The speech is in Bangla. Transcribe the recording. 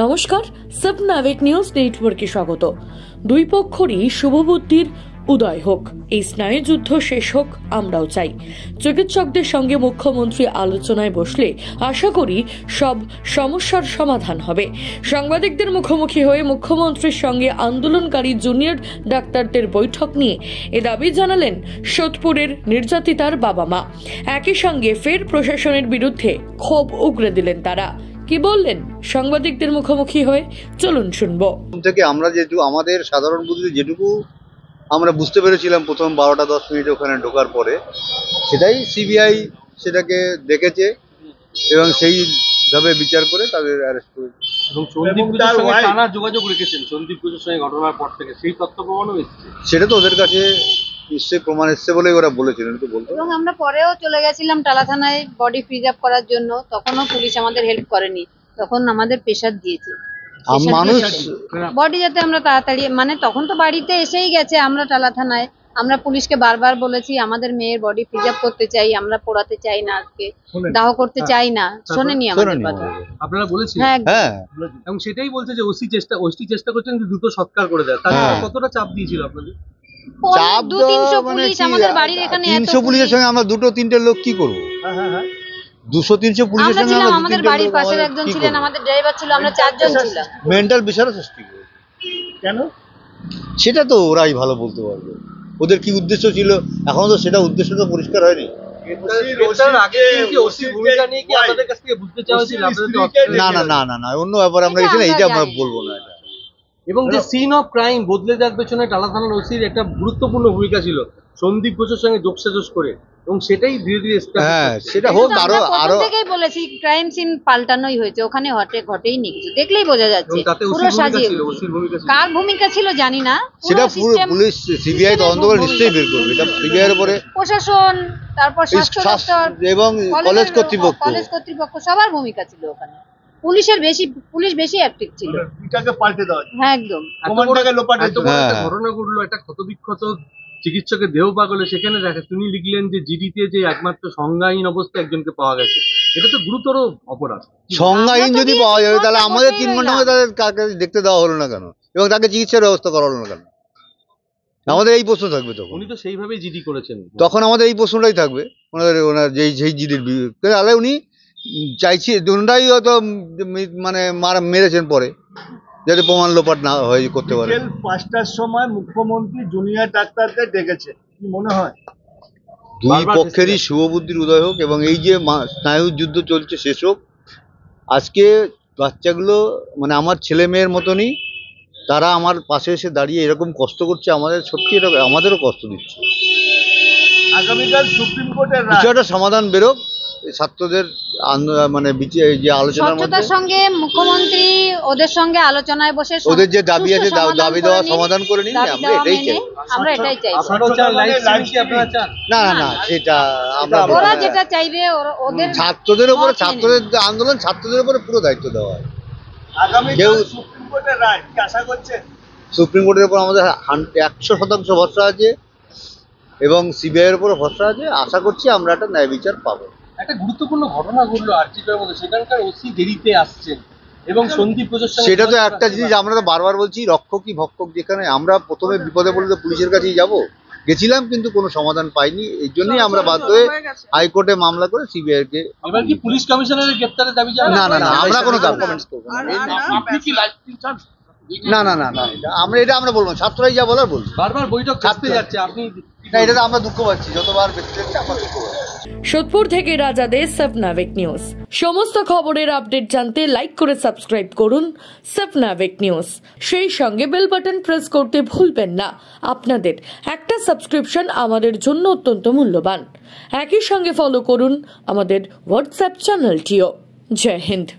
নমস্কার, সবনাবেক নিউজ নেটওয়ার্কে স্বাগত। দুই পক্ষরই শুভবুদ্ধির উদয় হোক, এই স্নায়ুযুদ্ধ শেষ হোক আমরাও চাই। চিকিৎসকদের সঙ্গে মুখ্যমন্ত্রী আলোচনায় বসলে আশা করি সব সমস্যার সমাধান হবে। সাংবাদিকদের মুখোমুখি হয়ে মুখ্যমন্ত্রীর সঙ্গে আন্দোলনকারী জুনিয়র ডাক্তারদের বৈঠক নিয়ে এ দাবি জানালেন সোদপুরের নির্যাতিতার বাবা মা। একই সঙ্গে ফের প্রশাসনের বিরুদ্ধে ক্ষোভ উগরে দিলেন তারা। কি বললেন সাংবাদিকদের মুখোমুখি হয়ে, চলুন শুনবো। থেকে আমরা যেটুকু আমাদের সাধারণ বুদ্ধি যেটুকু আমরা বুঝতে পেরেছিলাম প্রথম 12টা 10 মিনিট ওখানে ঢোকার পরে, সেটাই সিবিআই সেটাকে দেখেছে এবং সেইভাবে বিচার করে তাদের অ্যারেস্ট করেছে। এবং সন্দীপ ঘোষের সঙ্গে টানা যোগাযোগ রেখেছেন সন্দীপ ঘোষের সঙ্গে ঘটনার পর থেকে, সেই তথ্য প্রমাণও এসেছে। সেটা তো ওদের কাছে নিশ্চয়ই প্রমাণ এসছে বলেই ওরা বলেছিলেন, তো বলতো। এবং আমরা পরেও চলে গেছিলাম টালা থানায় বডি ফ্রিজ আপ করার জন্য, তখনও পুলিশ আমাদের হেল্প করেনি, তখন আমাদের প্রেশার দিয়েছে মানুষ বডি যাতে আমরা তাড়াতাড়ি, মানে তখন তো বাড়িতে এসেই গেছে। আমরা টালা থানায় আমরা পুলিশকে বারবার বলেছি আমাদের মেয়ের বডি ফ্রিজ আপ করতে চাই, আমরা পোড়াতে চাই না, আজকে দাহ করতে চাই না, শোনেনি আমাদের কথা। আপনারা বলেছেন? হ্যাঁ, এবং সেটাই বলছে যে ওসি চেষ্টা করছেন যে দ্রুত সৎকার করে দেয়। তার কতটা চাপ দিয়েছিল আপনাদের? চাপ 200-300 পুলিশ আমাদের বাড়ির এখানে, 300 পুলিশের সঙ্গে আমরা 2-3টে লোক কি করব? 200-300 পুলিশের সঙ্গে আমরা আমাদের বাড়ির পাশের একজন ছিলেন, আমাদের ড্রাইভার ছিল, আমরা 4 জন ছিলাম। মেন্টাল বিষয় সৃষ্টি করে কেন সেটা তো ওরাই ভালো বলতে পারবে। ওদের কি উদ্দেশ্য ছিল এখনো তো সেটা উদ্দেশ্য তো পরিষ্কার হয়নি। না অন্য ব্যাপারে আমরা গেছিলাম, এইটা আমরা বলবো না। এবং যে সিন অফ ক্রাইম বদলে যাওয়ার পেছনে টালা থানার ওসির একটা গুরুত্বপূর্ণ ভূমিকা ছিল, সন্দীপ ঘোষের সঙ্গে যোগসাজশ করে, এবং সেটাই ধীরে ধীরে সেটা হোক। আরো থেকেই বলেছি ক্রাইম সিন পাল্টানোই হয়েছে, ওখানে ঘটেইনি কিছু, দেখলেই বোঝা যাচ্ছে পুরো সাজিয়ে। কার ভূমিকা ছিল জানি না, সেটা পুলিশ সিবিআই তদন্ত করে নিশ্চয়ই বের করবে। এটা সিবিআই এর উপরে প্রশাসন, তারপর স্বাস্থ্য দপ্তর এবং কলেজ কর্তৃপক্ষ সবার ভূমিকা ছিল ওখানে। পুলিশ বেশি অ্যাক্টিভ ছিল। এটাকে পাল্টে দেওয়া, হ্যাঁ একদম। ঘটনা ঘটলো, একটা ক্ষতবিক্ষত চিকিৎসকের দেহ পাগলে, সেখানে তিনি লিখলেন যে জিডিতে যে একমাত্র সংজ্ঞাহীন অবস্থায় একজনকে পাওয়া গেছে। এটা তো গুরুতর অপরাধ। সংজ্ঞাহীন যদি পাওয়া যাবে তাহলে আমাদের 3 ঘন্টা তাদের কাকে দেখতে দেওয়া হলো না কেন, এবং তাকে চিকিৎসার ব্যবস্থা করা হলো না কেন? আমাদের এই প্রশ্ন থাকবে। তখন উনি তো সেইভাবেই জিডি করেছেন, তখন আমাদের এই প্রশ্নটাই থাকবে। ওনার যেই জিডির তাহলে উনি চাইছি ওনারাই হয়তো মানে মেরেছেন পরে, যাতে প্রমাণ লোপাট না হয় করতে পারে। 5টার সময় মুখ্যমন্ত্রী জুনিয়র ডাক্তারদের ডেকেছে, কি মনে হয়? দুই পক্ষেরই শুভবুদ্ধির উদয় হোক এবং এই যে স্নায়ু যুদ্ধ চলছে শেষ হোক। আজকে বাচ্চাগুলো মানে আমার ছেলে মেয়ের মতনই, তারা আমার পাশে এসে দাঁড়িয়ে এরকম কষ্ট করছে, আমাদের সত্যি এটা আমাদেরও কষ্ট দিচ্ছে। আগামীকাল সুপ্রিম কোর্টের কিছু একটা সমাধান বেরোক ছাত্রদের মানে যে আলোচনার মধ্যে সঙ্গে মুখ্যমন্ত্রী ওদের সঙ্গে আলোচনায় বসে ওদের যে দাবি আছে দাবি দেওয়া সমাধান করে নিন। আমরা এটাই চাই। না সেটা আমরা ওরা যেটা চাইবে ওদের ছাত্রদের উপরে, ছাত্রদের আন্দোলন ছাত্রদের উপরে পুরো দায়িত্ব দেওয়া হয়। আগামীকাল সুপ্রিম কোর্টের রায় কি আশা করছেন? সুপ্রিম কোর্টের উপর আমাদের 100% ভরসা আছে এবং সিবিআই এর উপর ভরসা আছে। আশা করছি আমরা একটা ন্যায় বিচার পাবো। একটা গুরুত্বপূর্ণ ঘটনা ঘটলো আরজিকরের মধ্যে, সেখানকার ওসি দেরিতে আসছেন এবং সন্দীপ ঘোষের সঙ্গে, সেটা তো একটা জিনিস আমরা তো বারবার বলছি, রক্ষকই ভক্ষক। যেখানে আমরা প্রথমে বিপদে পড়লে তো পুলিশের কাছেই গেছিলাম, কিন্তু কোনো সমাধান পাইনি। এই জন্যই আমরা বাধ্য হয়ে হাইকোর্টে মামলা করে সিবিআই কে। এবার কি পুলিশ কমিশনারের গ্রেফতারের দাবি জানাবেন? না আমরা কোনো কমেন্টস করব না। এটা আমরা বলবো, ছাত্ররাই যা বলার বলবো। বারবার বৈঠক করতে যাচ্ছে, আপনি না, এটা আমরা দুঃখ পাচ্ছি, যতবার ব্যক্তি আমরা দুঃখ পাচ্ছি। সোদপুর থেকে রাজা দে, সবনাবেক নিউজ। সমস্ত খবরের আপডেট জানতে লাইক করে সাবস্ক্রাইব করুন সবনাবেক নিউজ। সেই সঙ্গে বেল বাটন প্রেস করতে ভুলবেন না। আপনাদের একটা সাবস্ক্রিপশন আমাদের জন্য অত্যন্ত মূল্যবান। একই সঙ্গে ফলো করুন আমাদের হোয়াটসঅ্যাপ চ্যানেলটিও। জয় হিন্দ।